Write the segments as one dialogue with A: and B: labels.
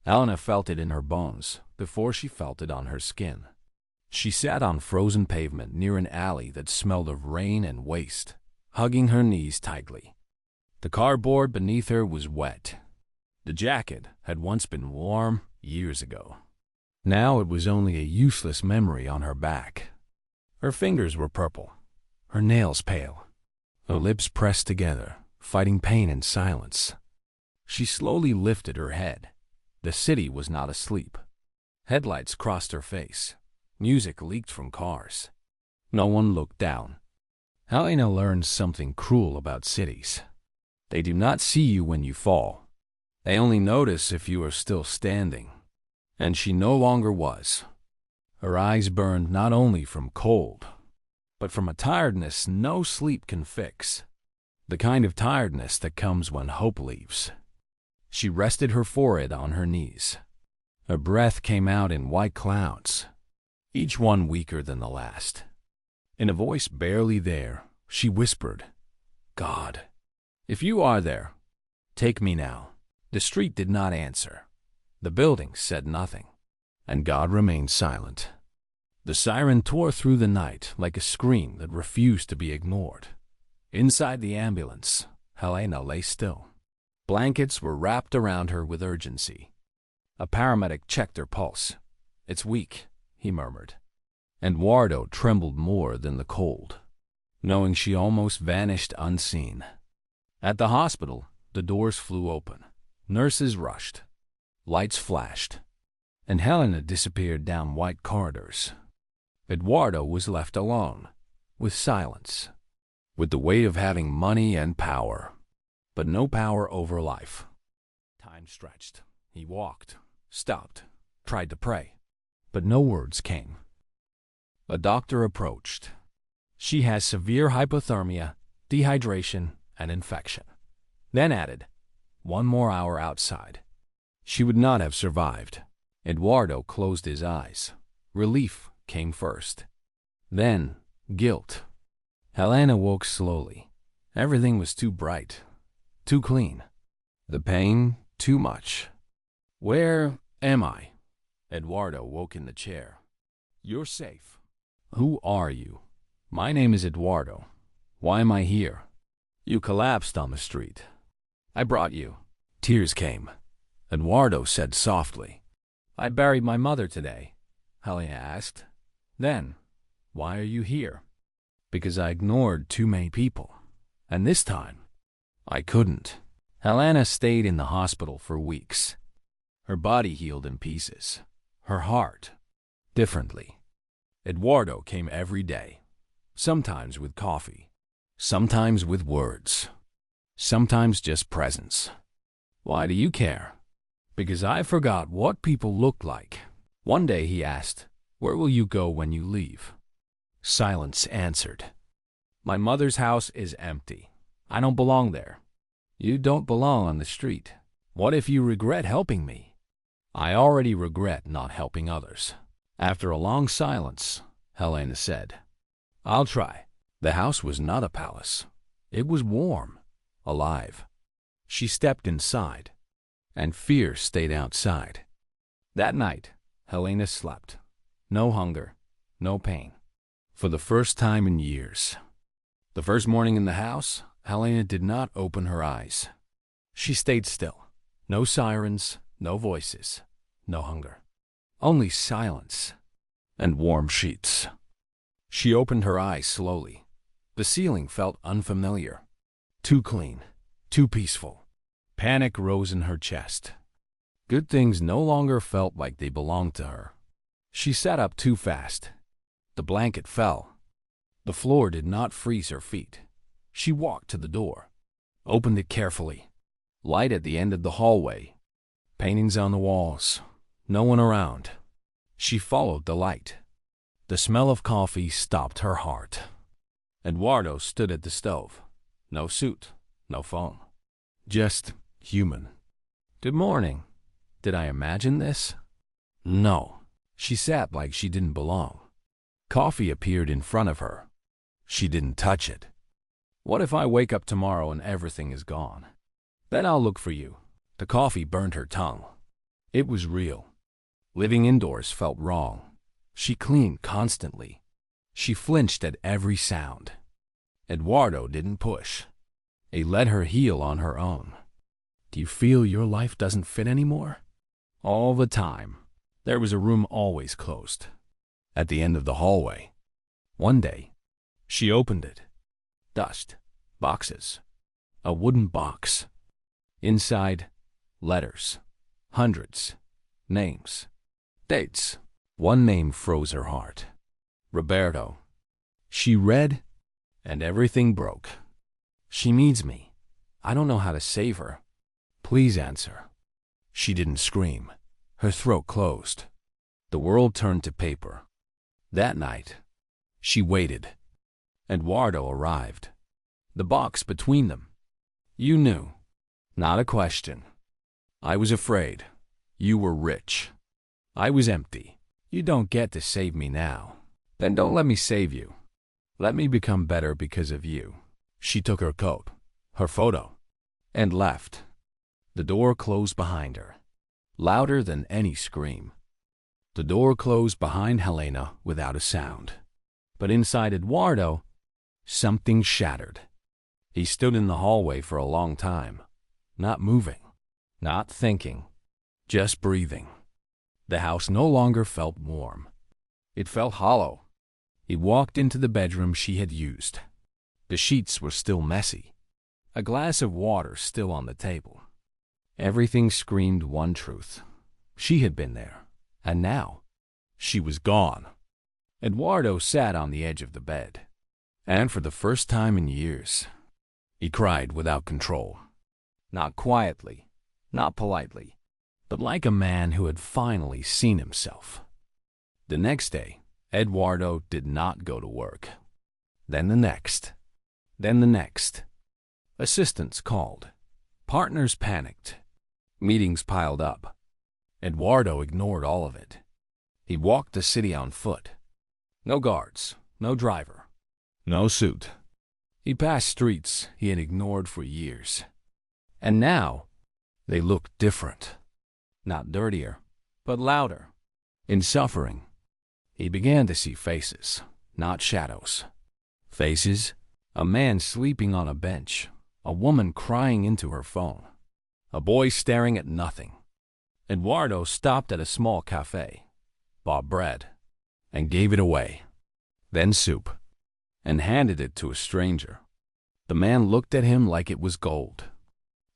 A: Helena felt it in her bones before she felt it on her skin. She sat on frozen pavement near an alley that smelled of rain and waste, hugging her knees tightly. The cardboard beneath her was wet. The jacket had once been warm years ago. Now it was only a useless memory on her back. Her fingers were purple, her nails pale, her lips pressed together, fighting pain in silence. She slowly lifted her head. The city was not asleep. Headlights crossed her face. Music leaked from cars. No one looked down. Helena learned something cruel about cities. They do not see you when you fall. They only notice if you are still standing. And she no longer was. Her eyes burned not only from cold, but from a tiredness no sleep can fix. The kind of tiredness that comes when hope leaves. She rested her forehead on her knees. Her breath came out in white clouds, each one weaker than the last. In a voice barely there, she whispered, "God, if you are there, take me now." The street did not answer. The buildings said nothing, and God remained silent. The siren tore through the night like a scream that refused to be ignored. Inside the ambulance, Helena lay still. Blankets were wrapped around her with urgency. A paramedic checked her pulse. "It's weak," he murmured. Eduardo trembled more than the cold, knowing she almost vanished unseen. At the hospital, the doors flew open. Nurses rushed. Lights flashed, and Helena disappeared down white corridors. Eduardo was left alone, with silence, with the weight of having money and power, but no power over life. Time stretched. He walked, stopped, tried to pray, but no words came. A doctor approached. "She has severe hypothermia, dehydration, and infection." Then added, "1 more hour outside." She would not have survived. Eduardo closed his eyes. Relief came first. Then guilt. Helena woke slowly. Everything was too bright, too clean. The pain, too much. "Where am I?" Eduardo woke in the chair. "You're safe." "Who are you?" "My name is Eduardo. Why am I here?" "You collapsed on the street. I brought you." Tears came. Eduardo said softly, "I buried my mother today." Helena asked. Then, "Why are you here?" "Because I ignored too many people. And this time, I couldn't." Helena stayed in the hospital for weeks. Her body healed in pieces. Her heart, differently. Eduardo came every day, sometimes with coffee, sometimes with words, sometimes just presence. "Why do you care?" "Because I forgot what people looked like." One day he asked, "Where will you go when you leave?" Silence answered, "My mother's house is empty. I don't belong there." "You don't belong on the street. What if you regret helping me?" "I already regret not helping others." After a long silence, Helena said, "I'll try." The house was not a palace. It was warm, alive. She stepped inside, and fear stayed outside. That night, Helena slept. No hunger, no pain. For the first time in years. The first morning in the house, Helena did not open her eyes. She stayed still. No sirens, no voices, no hunger. Only silence and warm sheets. She opened her eyes slowly. The ceiling felt unfamiliar. Too clean, too peaceful. Panic rose in her chest. Good things no longer felt like they belonged to her. She sat up too fast. The blanket fell. The floor did not freeze her feet. She walked to the door, opened it carefully. Light at the end of the hallway. Paintings on the walls. No one around. She followed the light. The smell of coffee stopped her heart. Eduardo stood at the stove. No suit, no phone. Just human. "Good morning. Did I imagine this?" No. She sat like she didn't belong. Coffee appeared in front of her. She didn't touch it. "What if I wake up tomorrow and everything is gone? Then I'll look for you." The coffee burned her tongue. It was real. Living indoors felt wrong. She cleaned constantly. She flinched at every sound. Eduardo didn't push. He let her heal on her own. Do you feel your life doesn't fit anymore? All the time. There was a room always closed. At the end of the hallway. One day, she opened it. Dust. Boxes. A wooden box. Inside, letters. Hundreds. Names. Dates. One name froze her heart. Roberto. She read, and everything broke. She needs me. I don't know how to save her. Please answer. She didn't scream. Her throat closed. The world turned to paper. That night, she waited. Eduardo arrived. The box between them. You knew. Not a question. I was afraid. You were rich. I was empty. You don't get to save me now. Then don't let me save you. Let me become better because of you. She took her coat, her photo, and left. The door closed behind her, louder than any scream. The door closed behind Helena without a sound. But inside Eduardo, something shattered. He stood in the hallway for a long time, not moving, not thinking, just breathing. The house no longer felt warm. It felt hollow. He walked into the bedroom she had used. The sheets were still messy. A glass of water still on the table. Everything screamed one truth. She had been there, and now she was gone. Eduardo sat on the edge of the bed, and for the first time in years, he cried without control. Not quietly, not politely, but like a man who had finally seen himself. The next day, Eduardo did not go to work. Then the next. Then the next. Assistants called. Partners panicked. Meetings piled up. Eduardo ignored all of it. He walked the city on foot. No guards, no driver, no suit. He passed streets he had ignored for years. And now, they looked different. Not dirtier, but louder. In suffering, he began to see faces, not shadows. Faces, a man sleeping on a bench, a woman crying into her phone, a boy staring at nothing. Eduardo stopped at a small cafe, bought bread, and gave it away, then soup, and handed it to a stranger. The man looked at him like it was gold.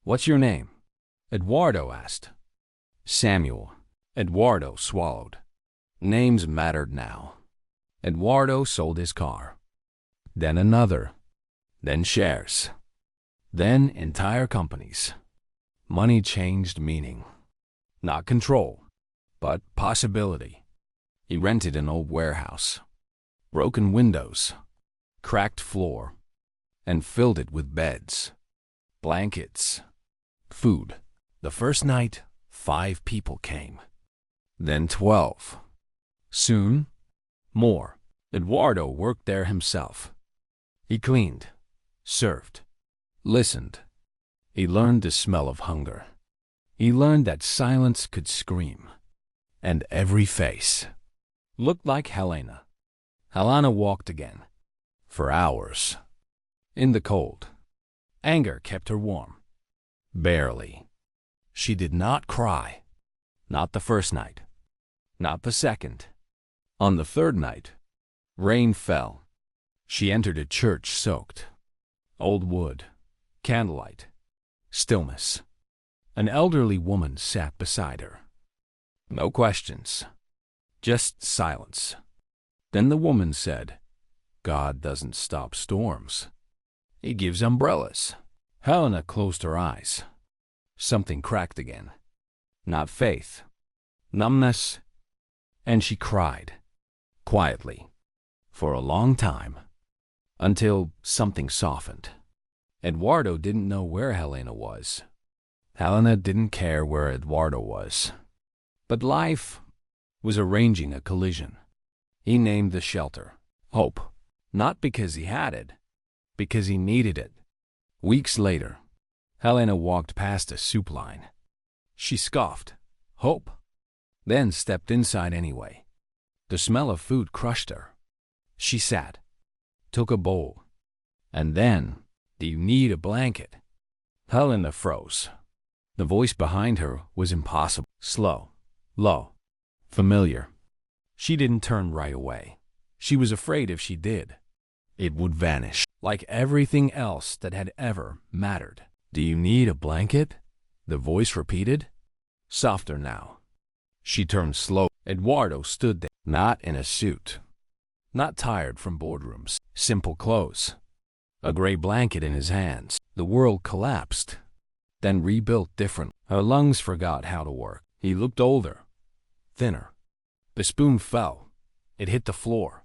A: What's your name? Eduardo asked. Samuel. Eduardo swallowed. Names mattered now. Eduardo sold his car. Then another. Then shares. Then entire companies. Money changed meaning. Not control, but possibility. He rented an old warehouse. Broken windows. Cracked floor. And filled it with beds. Blankets. Food. The first night, 5 people came. Then 12. Soon, more. Eduardo worked there himself. He cleaned, served, listened. He learned the smell of hunger. He learned that silence could scream. And every face looked like Helena. Helena walked again. For hours. In the cold. Anger kept her warm. Barely. She did not cry. Not the first night. Not the second. On the third night, rain fell. She entered a church soaked. Old wood. Candlelight. Stillness. An elderly woman sat beside her. No questions. Just silence. Then the woman said, God doesn't stop storms. He gives umbrellas. Helena closed her eyes. Something cracked again. Not faith. Numbness. And she cried. Quietly. For a long time. Until something softened. Eduardo didn't know where Helena was. Helena didn't care where Eduardo was. But life was arranging a collision. He named the shelter Hope. Not because he had it. Because he needed it. Weeks later, Helena walked past a soup line. She scoffed. Hope. Then stepped inside anyway. The smell of food crushed her. She sat, took a bowl, and then, "Do you need a blanket?" Helena froze. The voice behind her was impossible. Slow, low, familiar. She didn't turn right away. She was afraid if she did, it would vanish, like everything else that had ever mattered. "Do you need a blanket?" the voice repeated, softer now. She turned slow. Eduardo stood there, not in a suit, not tired from boardrooms, simple clothes, a gray blanket in his hands. The world collapsed, then rebuilt differently. Her lungs forgot how to work. He looked older, thinner. The spoon fell. It hit the floor.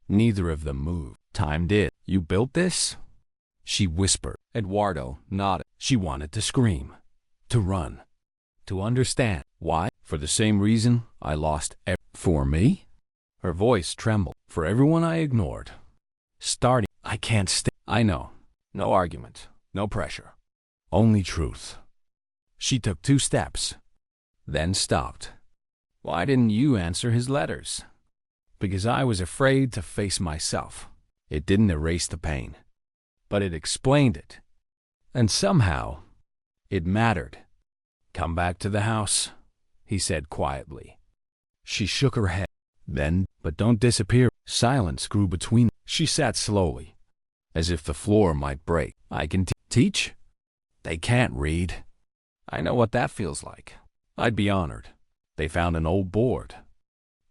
A: Neither of them moved. Time did. "You built this?" she whispered. Eduardo nodded. She wanted to scream, to run, to understand. "Why?" "For the same reason I lost For me?" Her voice trembled. "For everyone I ignored. Starting, I can't stay." "I know. No argument. No pressure. Only truth." She took 2 steps, then stopped. "Why didn't you answer his letters?" "Because I was afraid to face myself." It didn't erase the pain, but it explained it. And somehow, it mattered. "Come back to the house," he said quietly. She shook her head. "Then, but don't disappear." Silence grew between them. She sat slowly, as if the floor might break. "I can teach? They can't read." "I know what that feels like." "I'd be honored." They found an old board,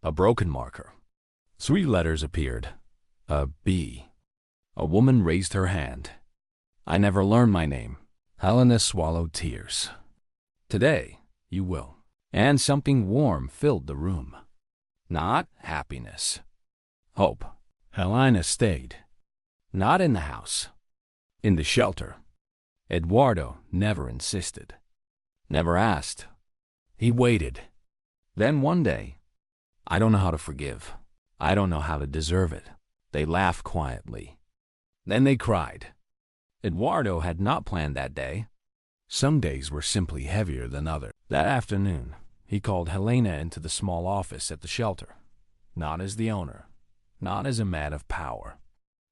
A: a broken marker. 3 letters appeared. A B. A woman raised her hand. "I never learned my name." Helena swallowed tears. "Today, you will." And something warm filled the room. Not happiness. Hope. Helena stayed. Not in the house. In the shelter. Eduardo never insisted. Never asked. He waited. Then one day, "I don't know how to forgive. I don't know how to deserve it." They laughed quietly. Then they cried. Eduardo had not planned that day. Some days were simply heavier than others. That afternoon, he called Helena into the small office at the shelter. Not as the owner, not as a man of power,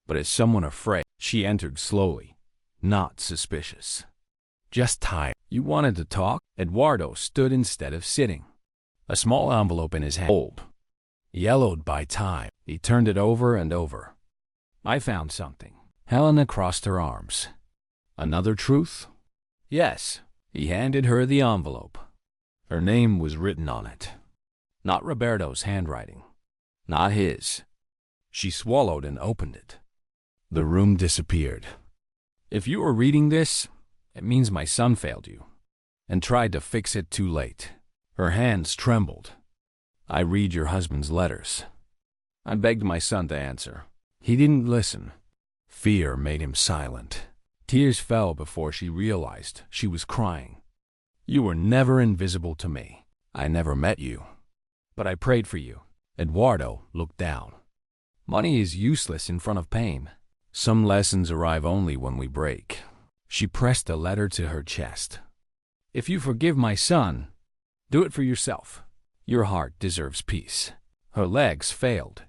A: but as someone afraid. She entered slowly, not suspicious. Just tired. "You wanted to talk?" Eduardo stood instead of sitting. A small envelope in his hand. Old. Yellowed by time. He turned it over and over. "I found something." Helena crossed her arms. "Another truth?" "Yes." He handed her the envelope. Her name was written on it. Not Roberto's handwriting. Not his. She swallowed and opened it. The room disappeared. "If you are reading this, it means my son failed you, and tried to fix it too late." Her hands trembled. "I read your husband's letters." I begged my son to answer. He didn't listen. Fear made him silent. Tears fell before she realized she was crying. "You were never invisible to me. I never met you. But I prayed for you." Eduardo looked down. "Money is useless in front of pain. Some lessons arrive only when we break." She pressed the letter to her chest. "If you forgive my son, do it for yourself. Your heart deserves peace." Her legs failed.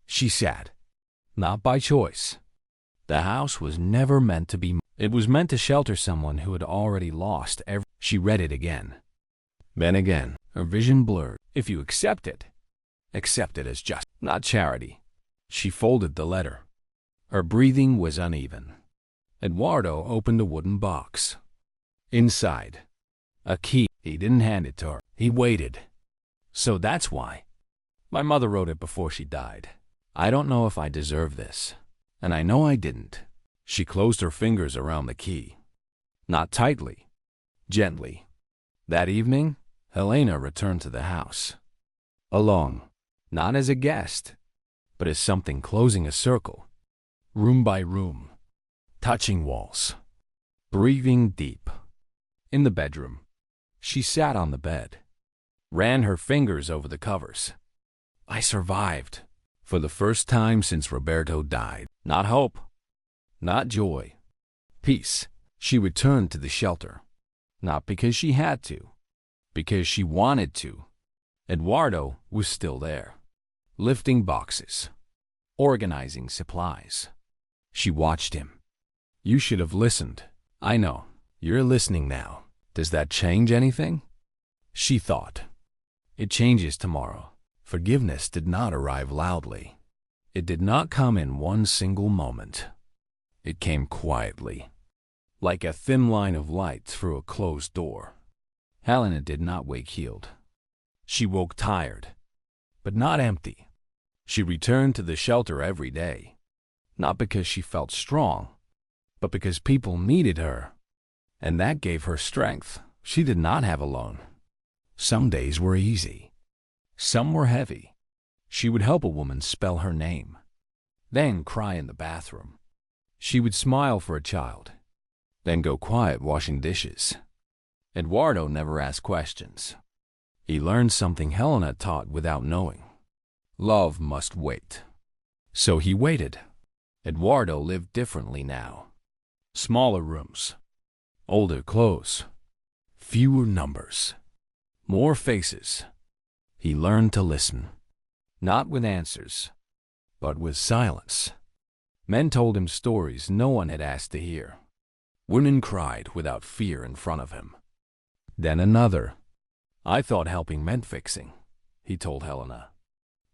A: She sat. Not by choice. The house was never meant to be. It was meant to shelter someone who had already lost everything. She read it again. Then again. Her vision blurred. "If you accept it as just, not charity." She folded the letter. Her breathing was uneven. Eduardo opened a wooden box. Inside, a key. He didn't hand it to her. He waited. "So that's why. My mother wrote it before she died. I don't know if I deserve this, and I know I didn't." She closed her fingers around the key. Not tightly, gently. That evening, Helena returned to the house. Alone, not as a guest, but as something closing a circle. Room by room, touching walls, breathing deep. In the bedroom, she sat on the bed, ran her fingers over the covers. "I survived. For the first time since Roberto died." Not hope. Not joy. Peace. She returned to the shelter. Not because she had to, because she wanted to. Eduardo was still there, lifting boxes, organizing supplies. She watched him. You should have listened. I know. You're listening now. Does that change anything? She thought. It changes tomorrow. Forgiveness did not arrive loudly. It did not come in one single moment. It came quietly, like a thin line of light through a closed door. Helena did not wake healed. She woke tired, but not empty. She returned to the shelter every day, not because she felt strong, but because people needed her, and that gave her strength she did not have alone. Some days were easy. Some were heavy. She would help a woman spell her name, then cry in the bathroom. She would smile for a child, then go quiet washing dishes. Eduardo never asked questions. He learned something Helena taught without knowing. Love must wait. So he waited. Eduardo lived differently now. Smaller rooms, older clothes, fewer numbers, more faces. He learned to listen, not with answers, but with silence. Men told him stories no one had asked to hear. Women cried without fear in front of him. Then another. I thought helping meant fixing, he told Helena.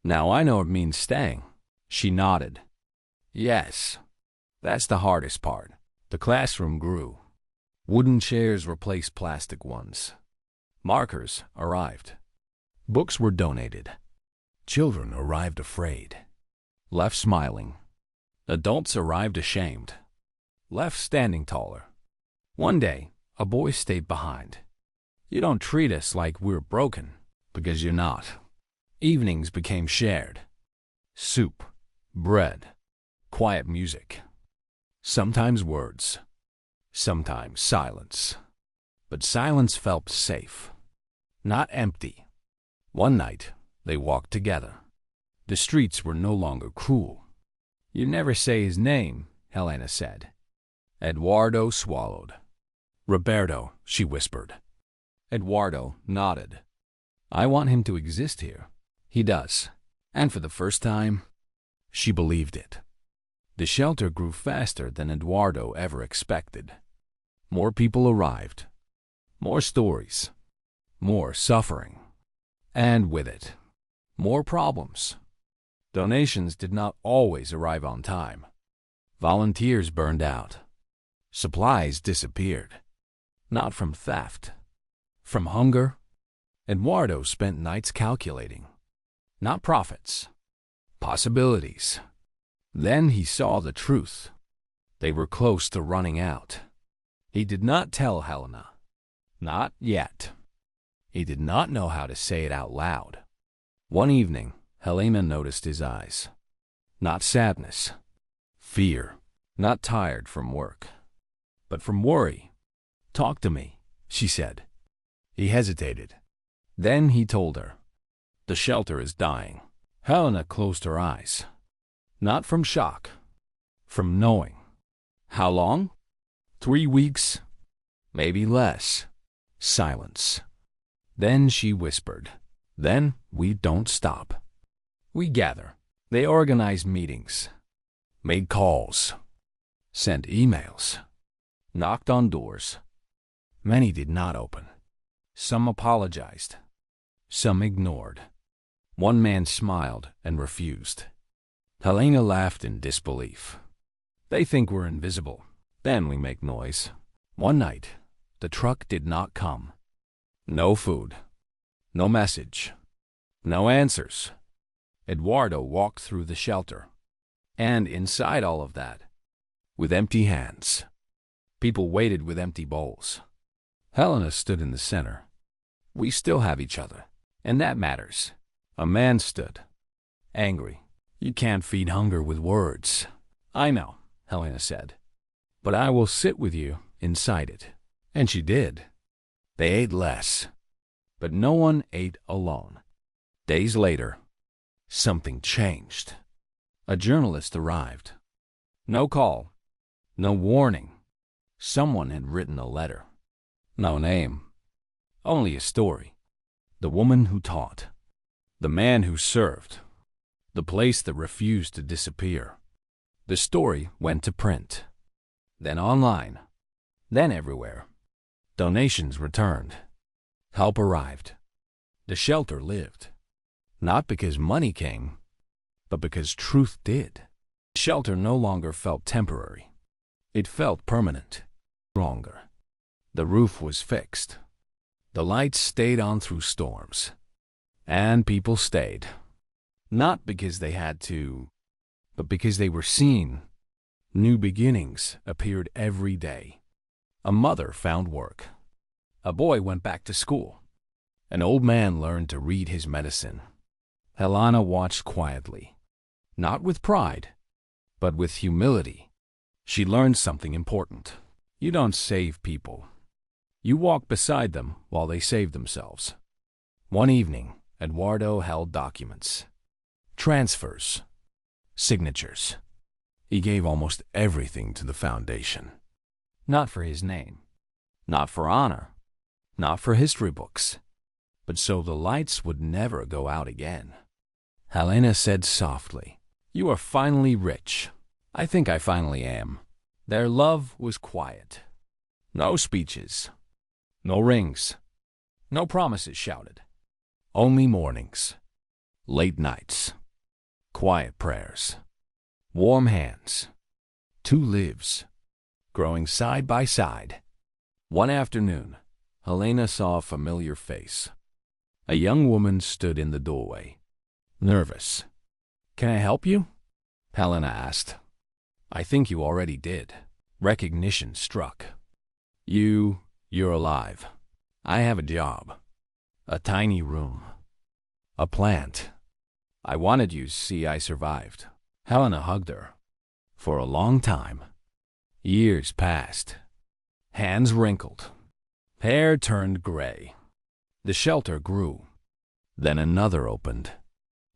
A: Now I know it means staying. She nodded. Yes, that's the hardest part. The classroom grew. Wooden chairs replaced plastic ones. Markers arrived. Books were donated. Children arrived afraid, left smiling. Adults arrived ashamed, left standing taller. One day, a boy stayed behind. You don't treat us like we're broken, because you're not. Evenings became shared. Soup, bread, quiet music. Sometimes words, sometimes silence. But silence felt safe, not empty. One night, they walked together. The streets were no longer cruel. You never say his name, Helena said. Eduardo swallowed. Roberto, she whispered. Eduardo nodded. I want him to exist here. He does. And for the first time, she believed it. The shelter grew faster than Eduardo ever expected. More people arrived. More stories. More suffering. And with it, more problems. Donations did not always arrive on time. Volunteers burned out. Supplies disappeared. Not from theft. From hunger. Eduardo spent nights calculating. Not profits. Possibilities. Then he saw the truth. They were close to running out. He did not tell Helena. Not yet. He did not know how to say it out loud. One evening, Helena noticed his eyes. Not sadness. Fear. Not tired from work, but from worry. Talk to me, she said. He hesitated. Then he told her. The shelter is dying. Helena closed her eyes. Not from shock. From knowing. How long? 3 weeks. Maybe less. Silence. Then she whispered. Then we don't stop. We gather. They organize meetings. Made calls. Sent emails. Knocked on doors. Many did not open. Some apologized. Some ignored. One man smiled and refused. Helena laughed in disbelief. They think we're invisible. Then we make noise. One night, the truck did not come. No food. No message. No answers. Eduardo walked through the shelter. And inside all of that, with empty hands. People waited with empty bowls. Helena stood in the center. We still have each other, and that matters. A man stood, angry. You can't feed hunger with words. I know, Helena said, but I will sit with you inside it. And she did. They ate less, but no one ate alone. Days later, something changed. A journalist arrived. No call, no warning. Someone had written a letter. No name. Only a story. The woman who taught. The man who served. The place that refused to disappear. The story went to print. Then online. Then everywhere. Donations returned. Help arrived. The shelter lived. Not because money came, but because truth did. The shelter no longer felt temporary. It felt permanent. Stronger. The roof was fixed. The lights stayed on through storms. And people stayed. Not because they had to, but because they were seen. New beginnings appeared every day. A mother found work. A boy went back to school. An old man learned to read his medicine. Helena watched quietly, not with pride, but with humility. She learned something important. You don't save people. You walk beside them while they save themselves. One evening, Eduardo held documents. Transfers. Signatures. He gave almost everything to the foundation. Not for his name. Not for honor. Not for history books. But so the lights would never go out again. Helena said softly, "You are finally rich. I think I finally am." Their love was quiet. No speeches. No rings. No promises shouted. Only mornings. Late nights. Quiet prayers. Warm hands. Two lives. Growing side by side. One afternoon, Helena saw a familiar face. A young woman stood in the doorway. Nervous. "Can I help you?" Helena asked. "I think you already did." Recognition struck. You're alive. I have a job. A tiny room. A plant. I wanted you to see I survived." Helena hugged her. For a long time. Years passed. Hands wrinkled. Hair turned gray. The shelter grew. Then another opened.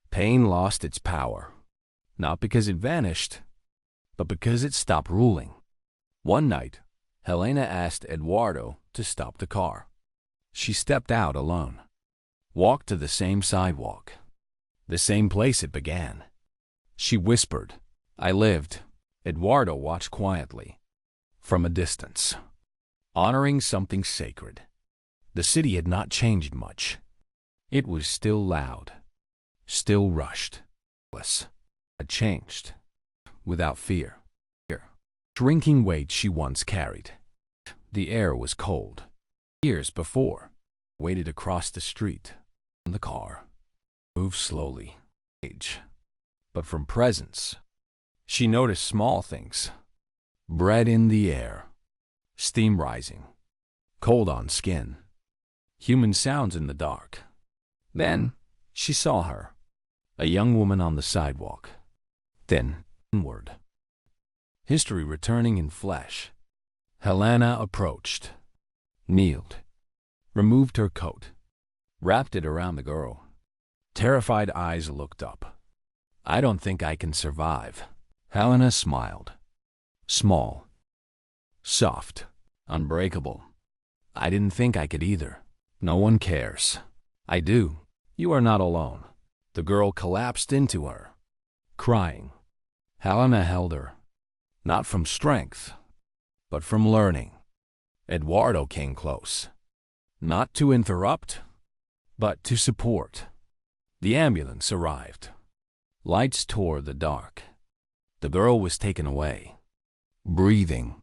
A: Pain lost its power. Not because it vanished, but because it stopped ruling. One night, Helena asked Eduardo to stop the car. She stepped out alone. Walked to the same sidewalk. The same place it began. She whispered, "I lived." Eduardo watched quietly. From a distance. Honoring something sacred. The city had not changed much. It was still loud. Still rushed. Had changed. Without fear. Shrinking weight she once carried. The air was cold. Years before, waited across the street. The car moved slowly. But from presence, she noticed small things. Bread in the air. Steam rising. Cold on skin. Human sounds in the dark. Then she saw her. A young woman on the sidewalk. Thin, inward. History returning in flesh. Helena approached. Kneeled. Removed her coat. Wrapped it around the girl. Terrified eyes looked up. "I don't think I can survive." Helena smiled. Small. Soft. Unbreakable. "I didn't think I could either." "No one cares." "I do. You are not alone." The girl collapsed into her, crying. Helena held her. Not from strength, but from learning. Eduardo came close. Not to interrupt, but to support. The ambulance arrived. Lights tore the dark. The girl was taken away. Breathing.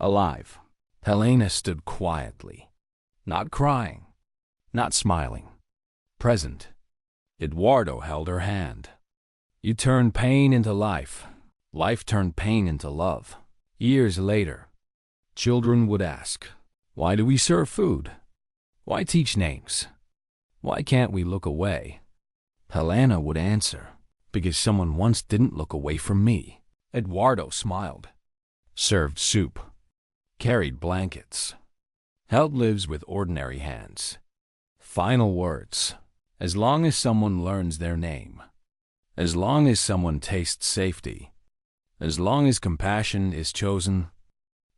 A: Alive. Helena stood quietly. Not crying. Not smiling. Present. Eduardo held her hand. You turned pain into life. Life turned pain into love. Years later, children would ask, "Why do we serve food? Why teach names? Why can't we look away?" Helena would answer, "Because someone once didn't look away from me." Eduardo smiled. Served soup. Carried blankets. Held lives with ordinary hands. Final words. As long as someone learns their name. As long as someone tastes safety. As long as compassion is chosen,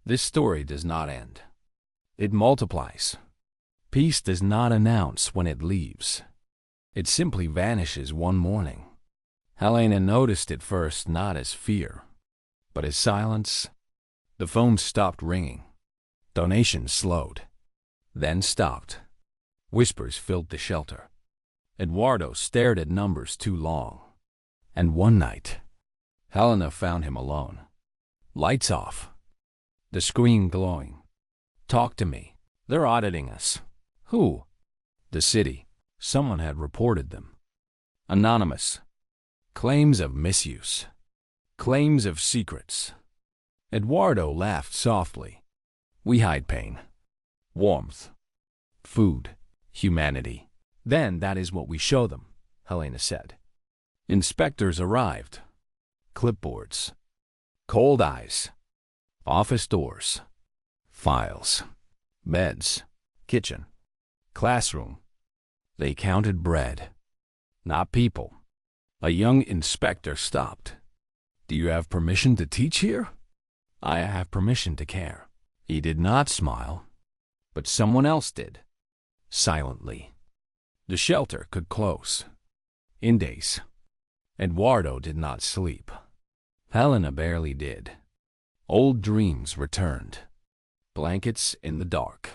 A: this story does not end. It multiplies. Peace does not announce when it leaves. It simply vanishes one morning. Helena noticed it first not as fear, but as silence. The phone stopped ringing. Donations slowed, then stopped. Whispers filled the shelter. Eduardo stared at numbers too long. And one night, Helena found him alone. Lights off. The screen glowing. "Talk to me. They're auditing us." "Who?" "The city. Someone had reported them. Anonymous. Claims of misuse. Claims of secrets." Eduardo laughed softly. "We hide pain, warmth, food, humanity. Then that is what we show them," Helena said. Inspectors arrived. Clipboards. Cold eyes. Office doors. Files. Beds. Kitchen. Classroom. They counted bread, not people. A young inspector stopped. "Do you have permission to teach here?" "I have permission to care." He did not smile, but someone else did. Silently. The shelter could close. In days. Eduardo did not sleep. Helena barely did. Old dreams returned. Blankets in the dark.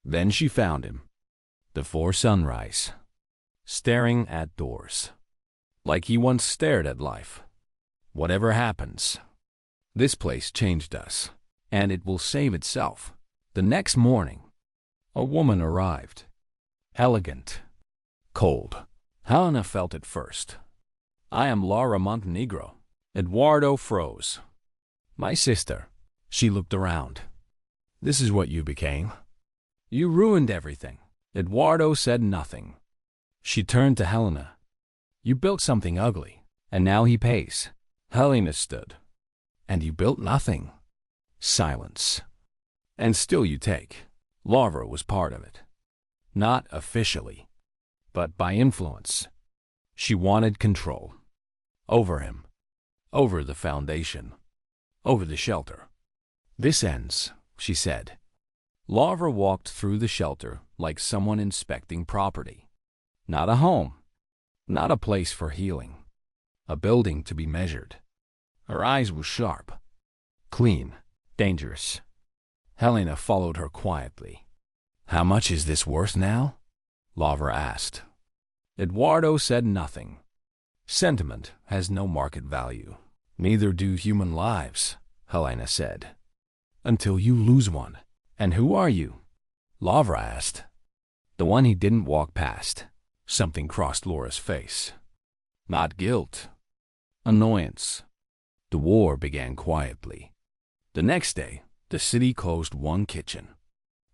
A: Then she found him, before sunrise, staring at doors, like he once stared at life. "Whatever happens, this place changed us, and it will save itself." The next morning, a woman arrived. Elegant. Cold. Helena felt it first. "I am Laura Montenegro." Eduardo froze. "My sister." She looked around. "This is what you became. You ruined everything." Eduardo said nothing. She turned to Helena. "You built something ugly, and now he pays." Helena stood. "And you built nothing." Silence. "And still you take." Laura was part of it. Not officially, but by influence. She wanted control. Over him. Over the foundation. Over the shelter. "This ends," she said. Laura walked through the shelter like someone inspecting property. Not a home. Not a place for healing. A building to be measured. Her eyes were sharp. Clean. Dangerous. Helena followed her quietly. "How much is this worth now?" Laura asked. Eduardo said nothing. "Sentiment has no market value. Neither do human lives," Helena said. "Until you lose one." "And who are you?" Laura asked. "The one he didn't walk past." Something crossed Laura's face. Not guilt. Annoyance. The war began quietly. The next day, the city closed one kitchen.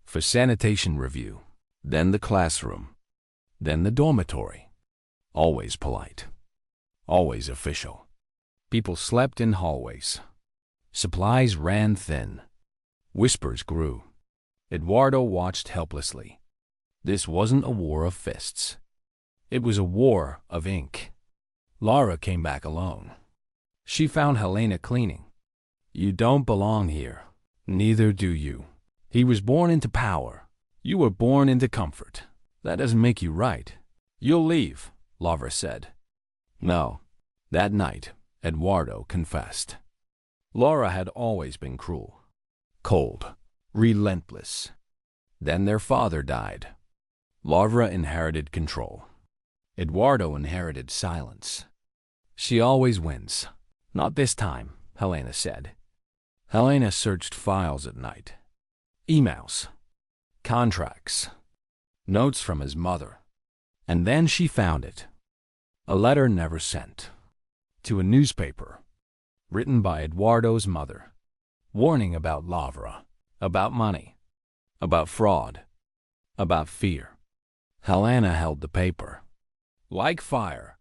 A: For sanitation review. Then the classroom. Then the dormitory. Always polite. Always official. People slept in hallways. Supplies ran thin. Whispers grew. Eduardo watched helplessly. This wasn't a war of fists. It was a war of ink. Laura came back alone. She found Helena cleaning. "You don't belong here. Neither do you. He was born into power. You were born into comfort. That doesn't make you right. You'll leave," Laura said. No. That night, Eduardo confessed. Laura had always been cruel. Cold. Relentless. Then their father died. Laura inherited control. Eduardo inherited silence. "She always wins." "Not this time," Helena said. Helena searched files at night. Emails. Contracts. Notes from his mother. And then she found it. A letter never sent. To a newspaper. Written by Eduardo's mother. Warning about Laura. About money. About fraud. About fear. Helena held the paper. Like fire.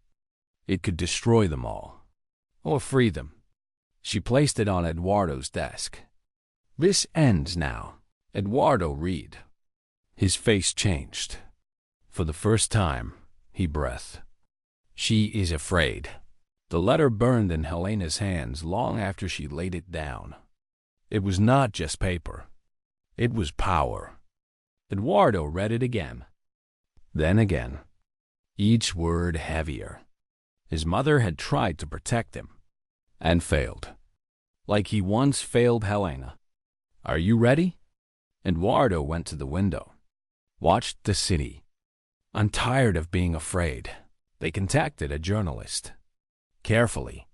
A: It could destroy them all. Or free them. She placed it on Eduardo's desk. "This ends now." Eduardo read. His face changed. For the first time, he breathed. "She is afraid." The letter burned in Helena's hands long after she laid it down. It was not just paper. It was power. Eduardo read it again, then again, each word heavier. His mother had tried to protect him, and failed, like he once failed Helena. Are you ready? Eduardo went to the window, watched the city. I'm tired of being afraid. They contacted a journalist. Carefully,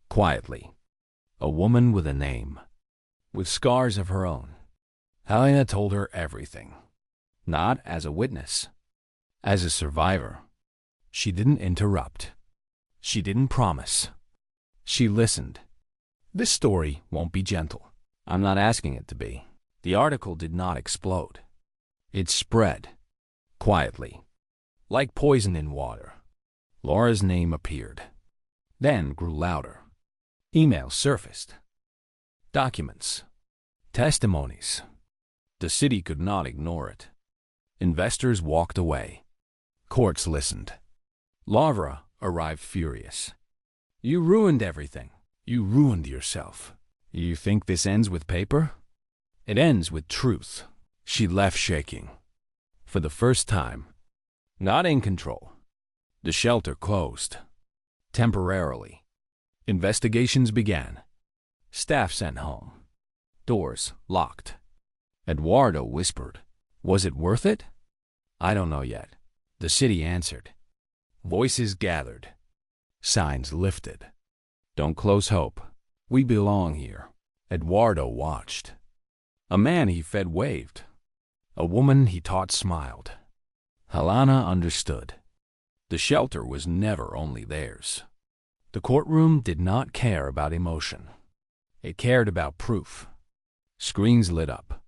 A: quietly. A woman with a name, with scars of her own. Helena told her everything. Not as a witness, as a survivor. She didn't interrupt. She didn't promise. She listened. This story won't be gentle. I'm not asking it to be. The article did not explode. It spread, quietly, like poison in water. Laura's name appeared, then grew louder. Emails surfaced. Documents. Testimonies. The city could not ignore it. Investors walked away. Courts listened. Laura arrived furious. You ruined everything. You ruined yourself. You think this ends with paper? It ends with truth. She left shaking. For the first time, not in control. The shelter closed. Temporarily. Investigations began. Staff sent home. Doors locked. Eduardo whispered, Was it worth it? I don't know yet. The city answered. Voices gathered. Signs lifted. Don't close hope. We belong here. Eduardo watched. A man he fed waved. A woman he taught smiled. Helena understood. The shelter was never only theirs. The courtroom did not care about emotion. It cared about proof. Screens lit up.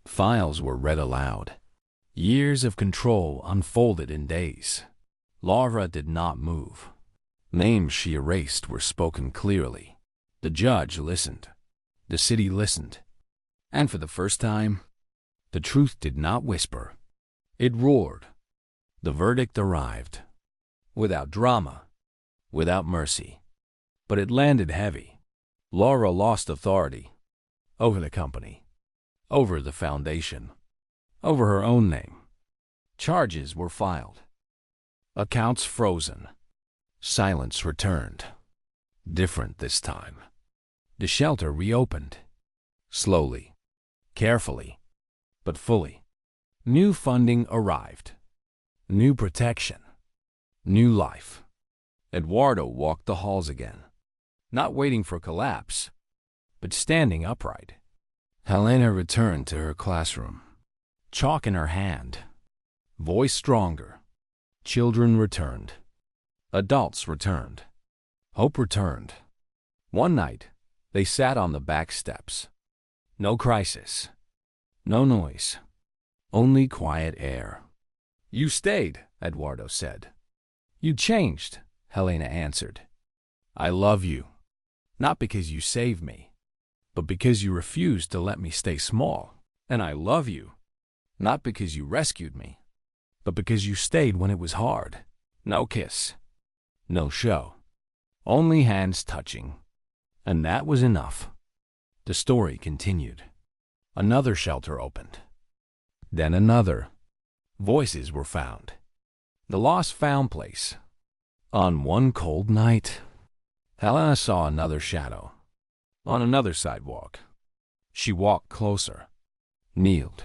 A: Files were read aloud. Years of control unfolded in days. Laura did not move. Names she erased were spoken clearly. The judge listened. The city listened. And for the first time, the truth did not whisper. It roared. The verdict arrived. Without drama, without mercy. But it landed heavy. Laura lost authority over the company, over the foundation, over her own name. Charges were filed. Accounts frozen. Silence returned. Different this time. The shelter reopened. Slowly, carefully, but fully. New funding arrived. New protection. New life. Eduardo walked the halls again, not waiting for collapse, but standing upright. Helena returned to her classroom, chalk in her hand, voice stronger. Children returned. Adults returned. Hope returned. One night, they sat on the back steps. No crisis. No noise. Only quiet air. You stayed, Eduardo said. You changed, Helena answered. I love you. Not because you saved me, but because you refused to let me stay small. And I love you. Not because you rescued me, but because you stayed when it was hard. No kiss. No show. Only hands touching. And that was enough. The story continued. Another shelter opened. Then another. Voices were found. The lost found place. On one cold night, Helena saw another shadow. On another sidewalk. She walked closer. Kneeled.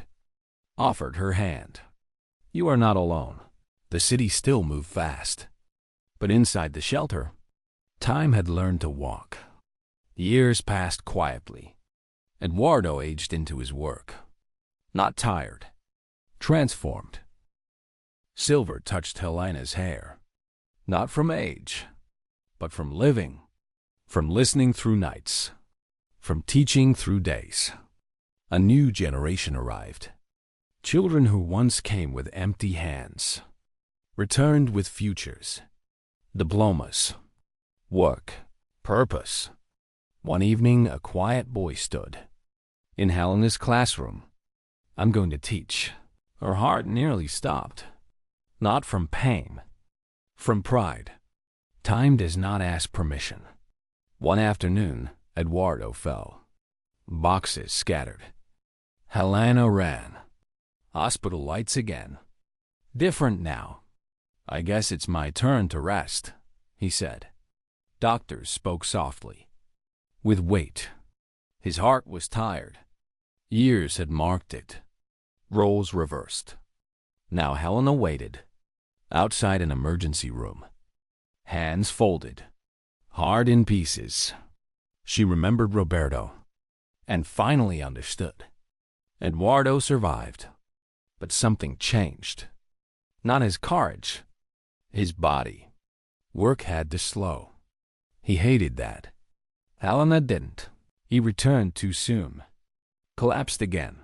A: Offered her hand. You are not alone. The city still moved fast. But inside the shelter, time had learned to walk. Years passed quietly. Eduardo aged into his work. Not tired. Transformed. Silver touched Helena's hair. Not from age, but from living. From listening through nights. From teaching through days. A new generation arrived. Children who once came with empty hands returned with futures. Diplomas. Work. Purpose. One evening, a quiet boy stood in Helena's classroom. I'm going to teach. Her heart nearly stopped. Not from pain, from pride. Time does not ask permission. One afternoon, Eduardo fell. Boxes scattered. Helena ran. Hospital lights again. Different now. I guess it's my turn to rest, he said. Doctors spoke softly, with weight. His heart was tired. Years had marked it. Roles reversed. Now Helena waited, outside an emergency room. Hands folded, heart in pieces. She remembered Roberto, and finally understood. Eduardo survived, but something changed. Not his courage, his body. Work had to slow. He hated that. Helena didn't. He returned too soon. Collapsed again.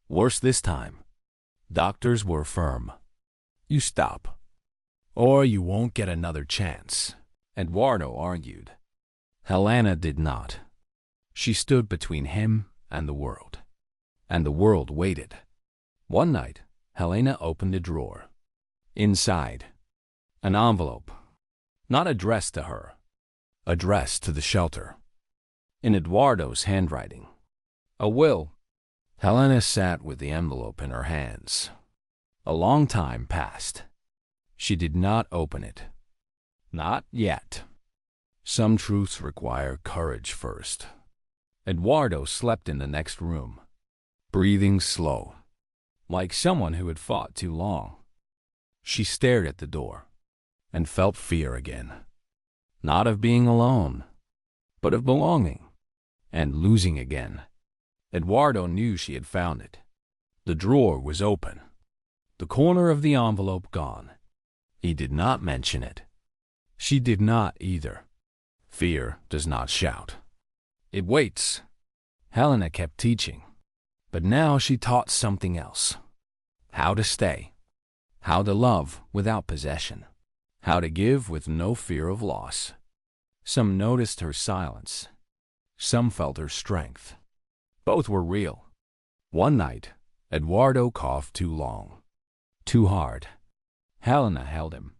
A: Worse this time. Doctors were firm. You stop, or you won't get another chance, Eduardo argued. Helena did not. She stood between him and the world waited. One night, Helena opened a drawer. Inside, an envelope, not addressed to her, addressed to the shelter. In Eduardo's handwriting. A will. Helena sat with the envelope in her hands. A long time passed. She did not open it. Not yet. Some truths require courage first. Eduardo slept in the next room, breathing slow, like someone who had fought too long. She stared at the door and felt fear again. Not of being alone, but of belonging and losing again. Eduardo knew she had found it. The drawer was open, the corner of the envelope gone. He did not mention it. She did not either. Fear does not shout. It waits. Helena kept teaching, but now she taught something else. How to stay. How to love without possession. How to give with no fear of loss. Some noticed her silence. Some felt her strength. Both were real. One night, Eduardo coughed too long, too hard. Helena held him.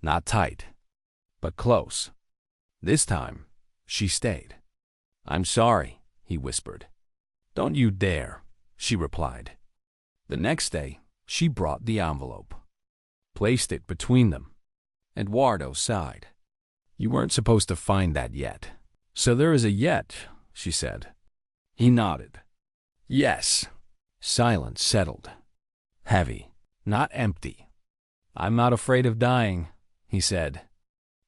A: Not tight, but close. This time, she stayed. I'm sorry, he whispered. Don't you dare, she replied. The next day, she brought the envelope, placed it between them. Eduardo sighed. You weren't supposed to find that yet. So there is a yet, she said. He nodded. Yes. Silence settled. Heavy, not empty. I'm not afraid of dying, he said.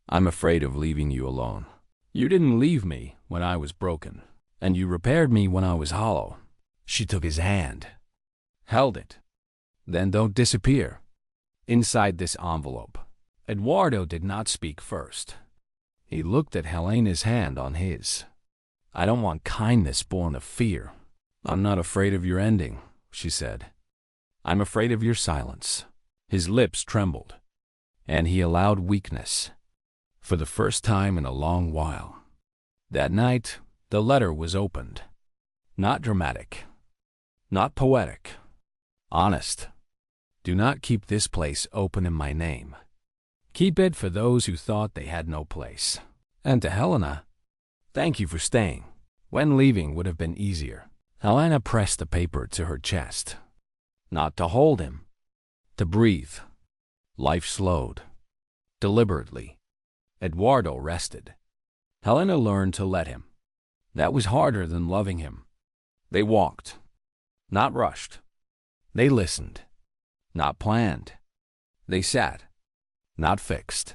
A: I'm afraid of leaving you alone. You didn't leave me when I was broken, and you repaired me when I was hollow. She took his hand, held it. Then don't disappear. Inside this envelope. Eduardo did not speak first. He looked at Helena's hand on his. I don't want kindness born of fear. I'm not afraid of your ending, she said. I'm afraid of your silence. His lips trembled, and he allowed weakness, for the first time in a long while. That night, the letter was opened. Not dramatic, not poetic, honest. Do not keep this place open in my name. Keep it for those who thought they had no place. And to Helena, thank you for staying. When leaving would have been easier. Helena pressed the paper to her chest. Not to hold him, to breathe. Life slowed. Deliberately. Eduardo rested. Helena learned to let him. That was harder than loving him. They walked. Not rushed. They listened. Not planned. They sat. Not fixed.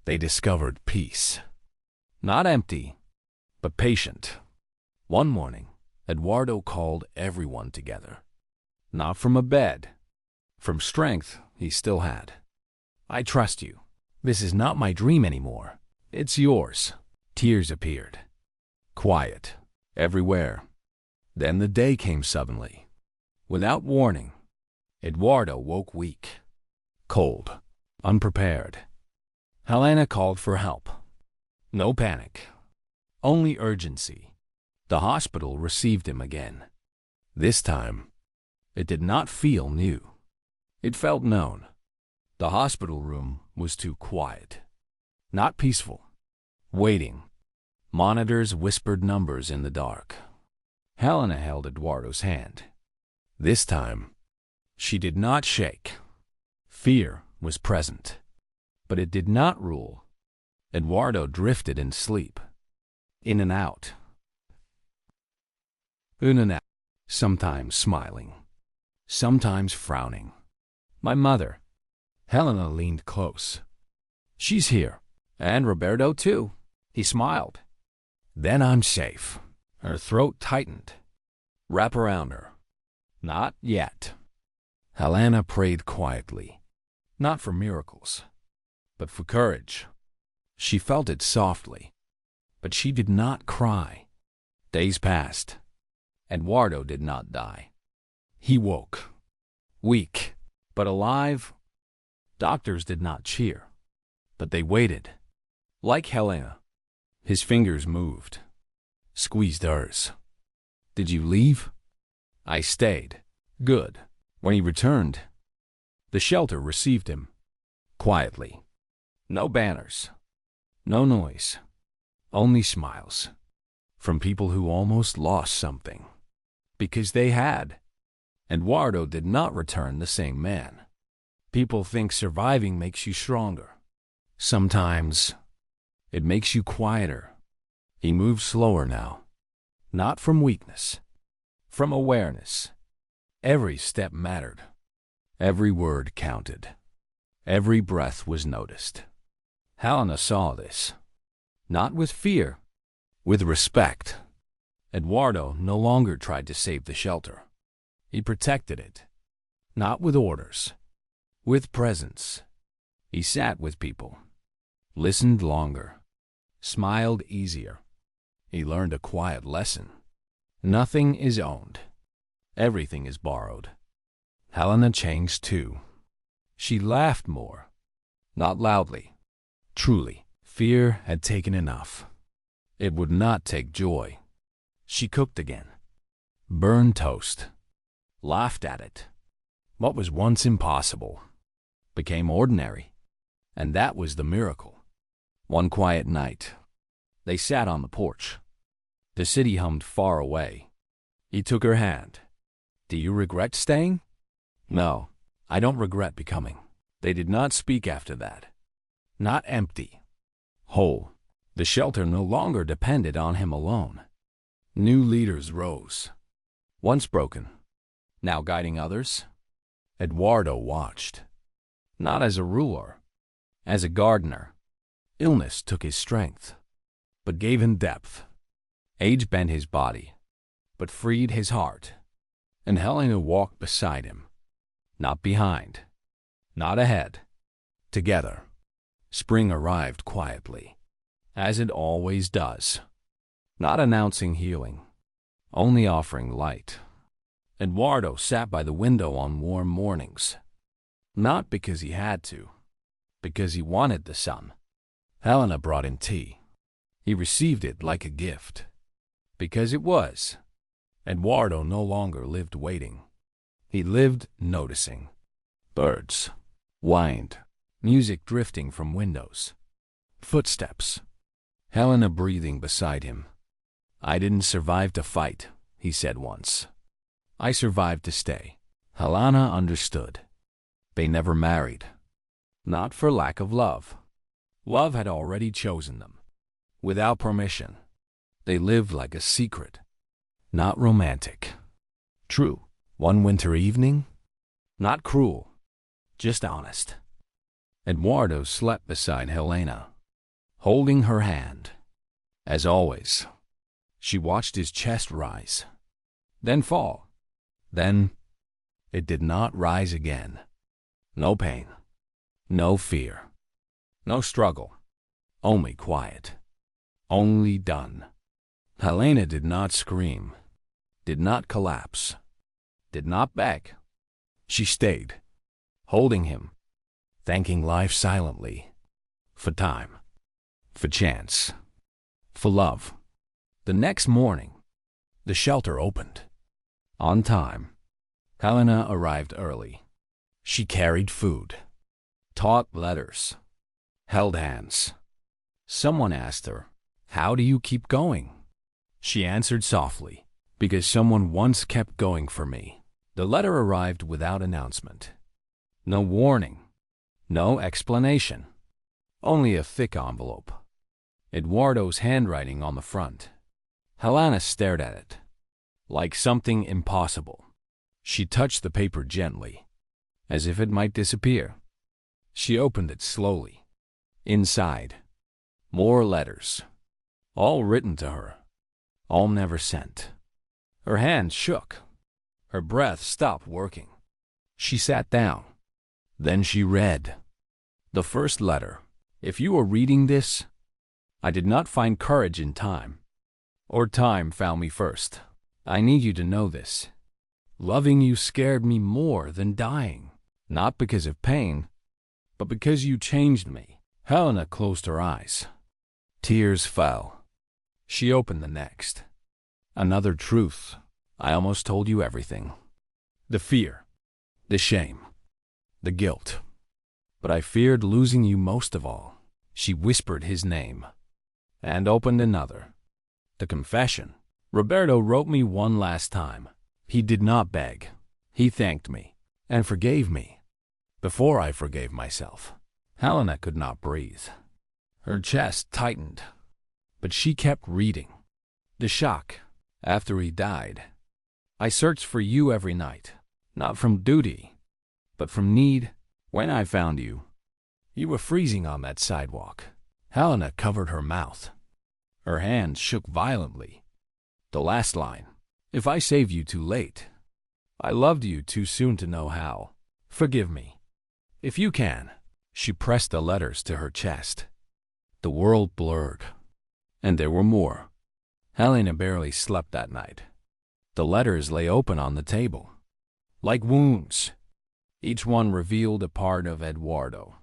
A: They discovered peace. Not empty, but patient. One morning, Eduardo called everyone together. Not from a bed. From strength he still had. I trust you. This is not my dream anymore. It's yours. Tears appeared. Quiet. Everywhere. Then the day came suddenly. Without warning, Eduardo woke weak. Cold. Unprepared. Helena called for help. No panic. Only urgency. The hospital received him again. This time, it did not feel new. It felt known. The hospital room was too quiet. Not peaceful. Waiting. Monitors whispered numbers in the dark. Helena held Eduardo's hand. This time, She did not shake. Fear was present, but it did not rule. Eduardo drifted in sleep, in and out, sometimes smiling, sometimes frowning. My mother. Helena leaned close. She's here. And Roberto, too. He smiled. Then I'm safe. Her throat tightened. Wrap around her. Not yet. Helena prayed quietly, not for miracles, but for courage. She felt it softly, but she did not cry. Days passed. Eduardo did not die. He woke, weak, but alive. Doctors did not cheer, but they waited. Like Helena, his fingers moved, squeezed hers. Did you leave? I stayed. Good. When he returned, the shelter received him, quietly. No banners, no noise, only smiles, from people who almost lost something, because they had. Eduardo did not return the same man. People think surviving makes you stronger. Sometimes it makes you quieter. He moved slower now, not from weakness, from awareness. Every step mattered. Every word counted. Every breath was noticed. Helena saw this, not with fear, with respect. Eduardo no longer tried to save the shelter. He protected it, not with orders, with presence. He sat with people, listened longer, smiled easier. He learned a quiet lesson. Nothing is owned. Everything is borrowed. Helena changed too. She laughed more, not loudly. Truly, fear had taken enough. It would not take joy. She cooked again, burned toast, laughed at it. What was once impossible became ordinary, and that was the miracle. One quiet night, they sat on the porch. The city hummed far away. He took her hand. Do you regret staying? No, I don't regret becoming. They did not speak after that. Not empty. Whole. The shelter no longer depended on him alone. New leaders rose. Once broken, now guiding others. Eduardo watched. Not as a ruler, as a gardener. Illness took his strength, but gave him depth. Age bent his body, but freed his heart. And Helena walked beside him, not behind, not ahead, together. Spring arrived quietly, as it always does, not announcing healing, only offering light. Eduardo sat by the window on warm mornings, not because he had to, because he wanted the sun. Helena brought in tea. He received it like a gift, because it was. Eduardo no longer lived waiting. He lived noticing. Birds whined, music drifting from windows, footsteps. Helena breathing beside him. I didn't survive to fight, he said once. I survived to stay. Helena understood. They never married. Not for lack of love. Love had already chosen them. Without permission. They lived like a secret. Not romantic. True. One winter evening? Not cruel. Just honest. Eduardo slept beside Helena, holding her hand. As always, she watched his chest rise, then fall. Then it did not rise again. No pain, no fear, no struggle, only quiet, only done. Helena did not scream, did not collapse, did not beg. She stayed, holding him, thanking life silently, for time, for chance, for love. The next morning, the shelter opened. On time, Helena arrived early. She carried food, taught letters, held hands. Someone asked her, "How do you keep going?" She answered softly, "Because someone once kept going for me." The letter arrived without announcement. No warning, no explanation, only a thick envelope. Eduardo's handwriting on the front. Helena stared at it, like something impossible. She touched the paper gently, as if it might disappear. She opened it slowly. Inside, more letters, all written to her, all never sent. Her hands shook. Her breath stopped working. She sat down. Then she read. The first letter. If you are reading this, I did not find courage in time, or time found me first. I need you to know this. Loving you scared me more than dying, not because of pain, but because you changed me. Helena closed her eyes. Tears fell. She opened the next. Another truth. I almost told you everything. The fear, the shame, the guilt. But I feared losing you most of all. She whispered his name and opened another. The confession. Roberto wrote me one last time. He did not beg. He thanked me and forgave me before I forgave myself. Helena could not breathe. Her chest tightened, but she kept reading. The shock after he died. I searched for you every night, not from duty, but from need. When I found you, you were freezing on that sidewalk. Helena covered her mouth. Her hands shook violently. The last line. If I saved you too late, I loved you too soon to know how. Forgive me. If you can. She pressed the letters to her chest. The world blurred. And there were more. Helena barely slept that night. The letters lay open on the table, like wounds. Each one revealed a part of Eduardo,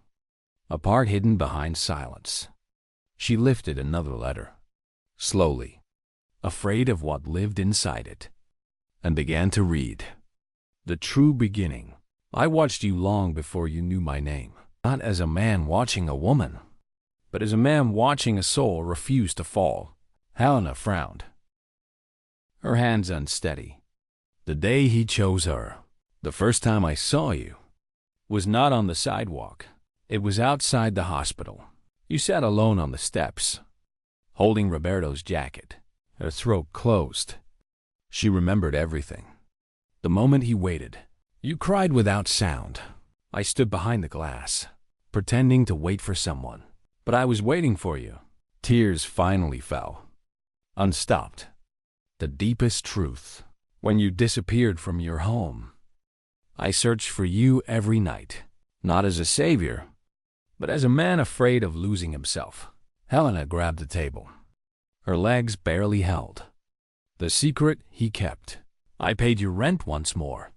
A: a part hidden behind silence. She lifted another letter, slowly, afraid of what lived inside it, and began to read. The true beginning. I watched you long before you knew my name, not as a man watching a woman, but as a man watching a soul refuse to fall. Helena frowned, her hands unsteady. The day he chose her, the first time I saw you, was not on the sidewalk. It was outside the hospital. You sat alone on the steps, holding Roberto's jacket, her throat closed. She remembered everything. The moment he waited, you cried without sound. I stood behind the glass, pretending to wait for someone. But I was waiting for you. Tears finally fell, unstopped. The deepest truth. When you disappeared from your home, I searched for you every night, not as a savior, but as a man afraid of losing himself. Helena grabbed the table. Her legs barely held. The secret he kept. I paid you rent once more,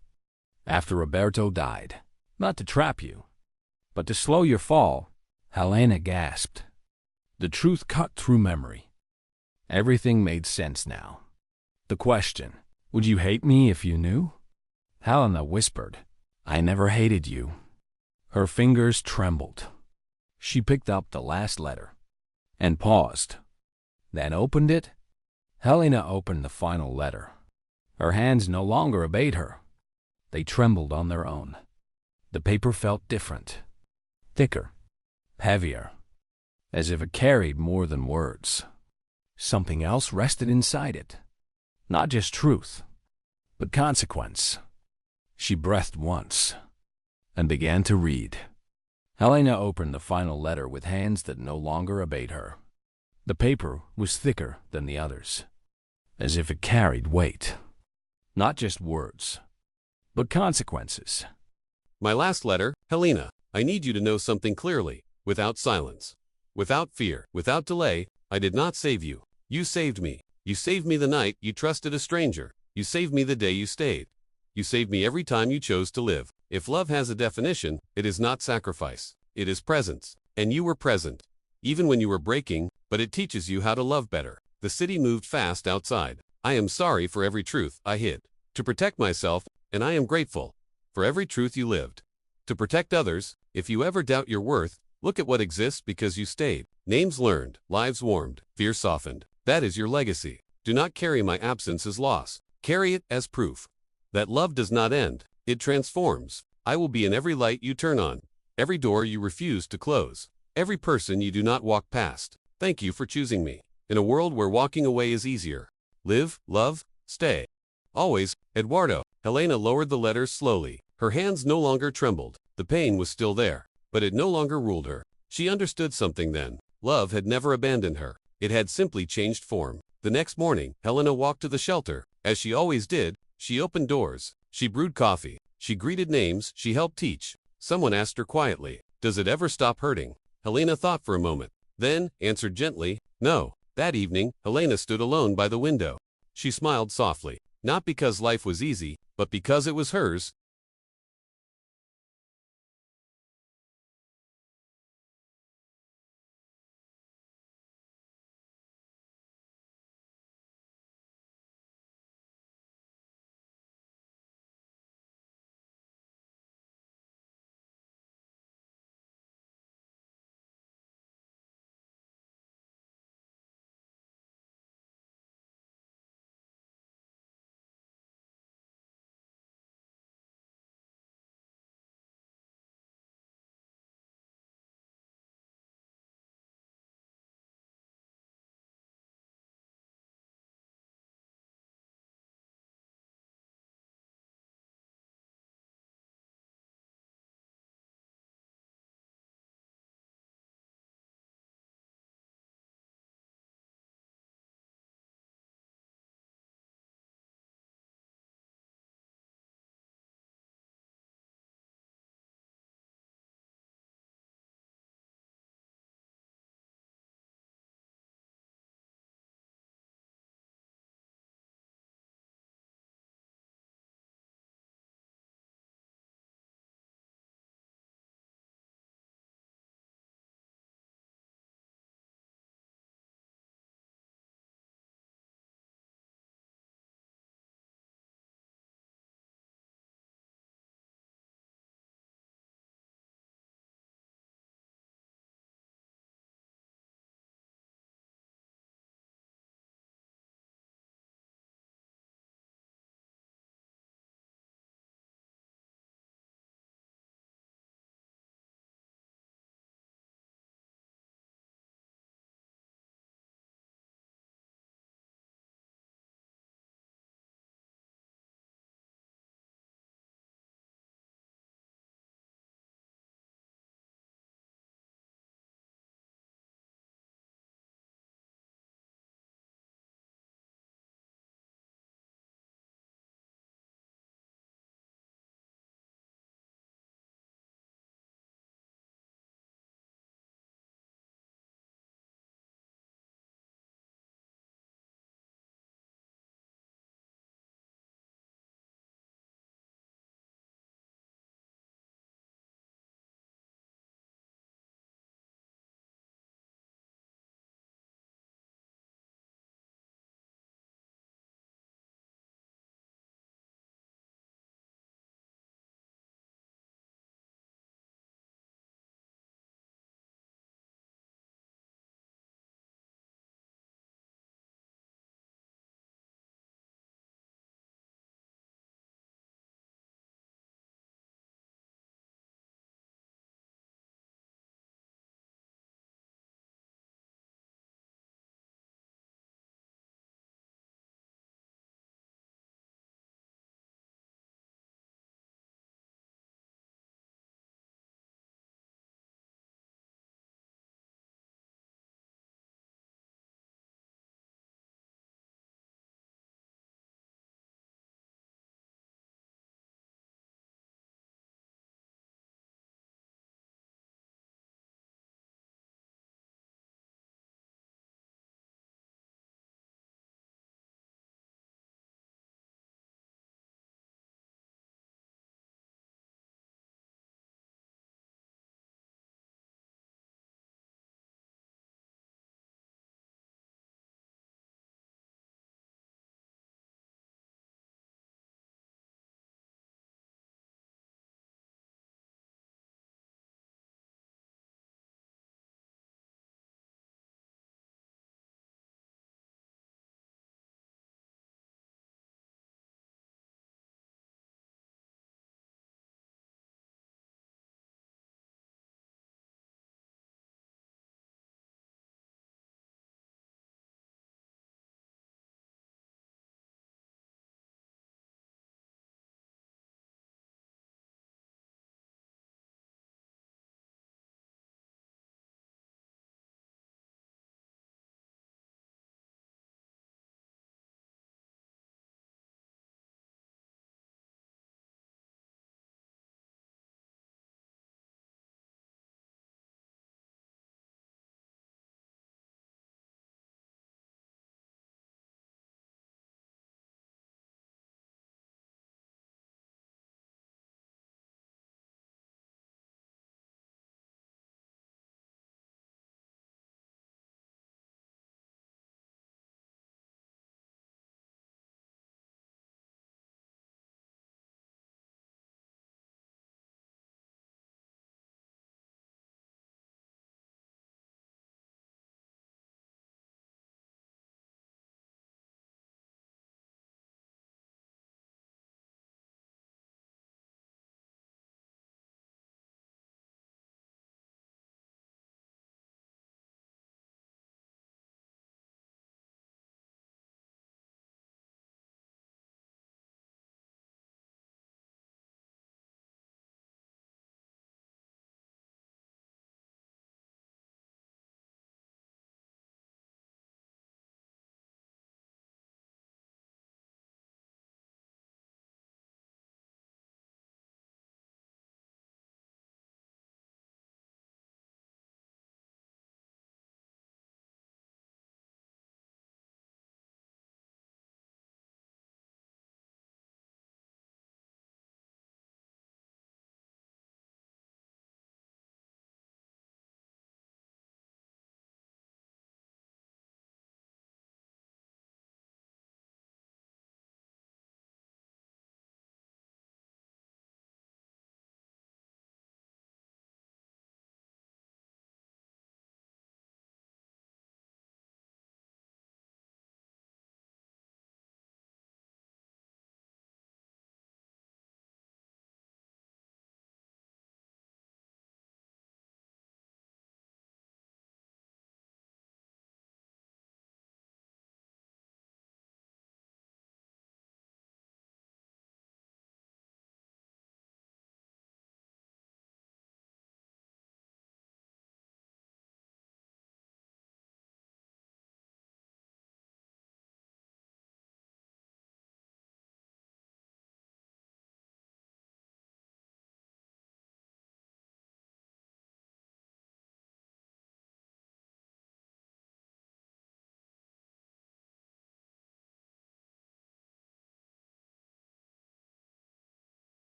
A: after Roberto died, not to trap you, but to slow your fall. Helena gasped. The truth cut through memory. Everything made sense now. The question, would you hate me if you knew? Helena whispered, I never hated you. Her fingers trembled. She picked up the last letter and paused, then opened it. Helena opened the final letter. Her hands no longer obeyed her. They trembled on their own. The paper felt different, thicker, heavier, as if it carried more than words. Something else rested inside it. Not just truth, but consequence. She breathed once and began to read. Helena opened the final letter with hands that no longer obeyed her. The paper was thicker than the others, as if it carried weight. Not just words, but consequences.
B: My last letter, Helena, I need you to know something clearly, without silence, without fear, without delay. I did not save you. You saved me. You saved me the night you trusted a stranger. You saved me the day you stayed. You saved me every time you chose to live. If love has a definition, it is not sacrifice. It is presence. And you were present, even when you were breaking, but it teaches you how to love better. The city moved fast outside. I am sorry for every truth I hid to protect myself, and I am grateful for every truth you lived to protect others. If you ever doubt your worth, look at what exists because you stayed. Names learned, lives warmed, fear softened. That is your legacy. Do not carry my absence as loss. Carry it as proof. that love does not end, it transforms. I will be in every light you turn on, every door you refuse to close, every person you do not walk past. Thank you for choosing me. In a world where walking away is easier. Live, love, stay. Always, Eduardo. Helena lowered the letters slowly. Her hands no longer trembled. The pain was still there, but it no longer ruled her. She understood something then. Love had never abandoned her. It had simply changed form. The next morning, Helena walked to the shelter. As she always did, she opened doors. She brewed coffee. She greeted names. She helped teach. Someone asked her quietly, "Does it ever stop hurting?" Helena thought for a moment, then answered gently, "No." That evening, Helena stood alone by the window. She smiled softly, not because life was easy, but because it was hers.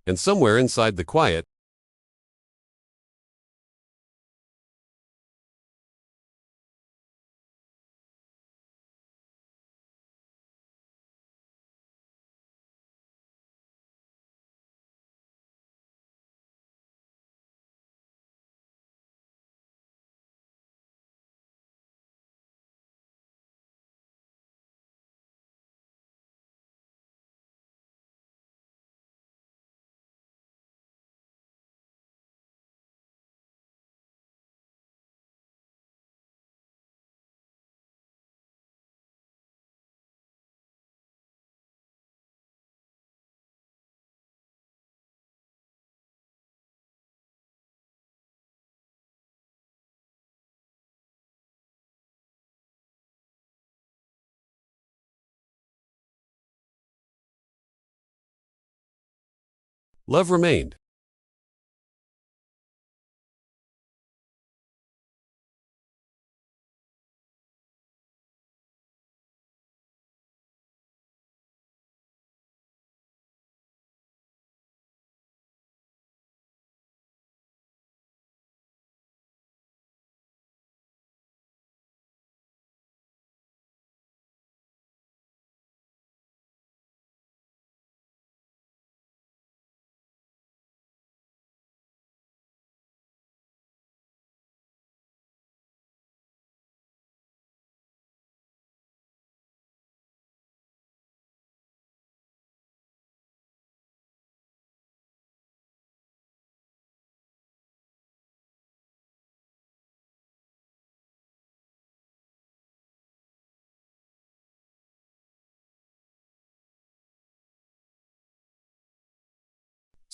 B: And somewhere inside the quiet, love remained.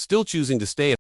B: Still choosing to stay